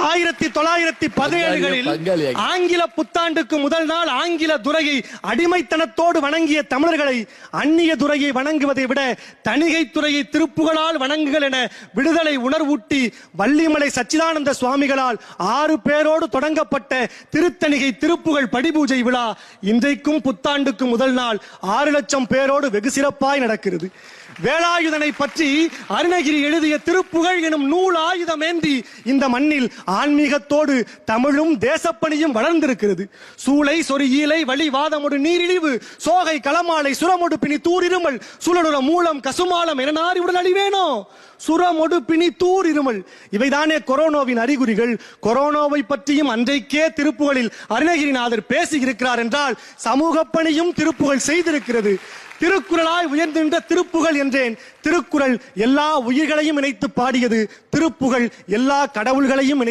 1917களில் ஆங்கில புத்தாண்டுக்கு முதல் நாள் ஆங்கில துரையை அடிமைத்தனத்தோடு வணங்கிய தமிழர்களை அந்நிய துரையை வணங்குவதை விட தணிகை துறையை திருப்புகளால் வணங்குகள் என விடுதலை உணர்வூட்டி வள்ளிமலை சச்சிதானந்த சுவாமிகளால் 6 பேரோடு தொடங்கப்பட்ட திருத்தணிகை திருப்புகழ் படிபூஜை விழா இன்றைக்கும் புத்தாண்டுக்கு முதல் நாள் 6 லட்சம் பேரோடு வெகு சிறப்பாய் நடக்கிறது. வேலாயுதனை பற்றி அருணகிரி எழுதிய திருப்புகழ் எனும் நூல் ஆயுதம் ஏந்தி இந்த மண்ணில் ஆன்மீகத்தோடு தமிழும் தேசப்பணியும் வளர்ந்திருக்கிறது. சூளை சொறி ஈலை வழி வாதமொடு நீரிழிவு சோகை களமாலை சுரமொடு பிணி தூரிருமல் சுழலுற மூலம் கசுமாலம் என நாரி உடல் அழிவேனோ சுரமொடு பிணி தூர் இருமல். இவைதானே கொரோனாவின் அறிகுறிகள். கொரோனாவை பற்றியும் அன்றைக்கே திருப்புகளில் அருணகிரிநாதர் பேசி இருக்கிறார் என்றால் சமூக பணியும் திருப்புகள் செய்திருக்கிறது. திருக்குறளாய் உயர்ந்திருந்த திருப்புகள் என்றேன். திருக்குறள் எல்லா உயிர்களையும் இணைத்து பாடியது. திருப்புகள் எல்லா கடவுள்களையும் இணைத்து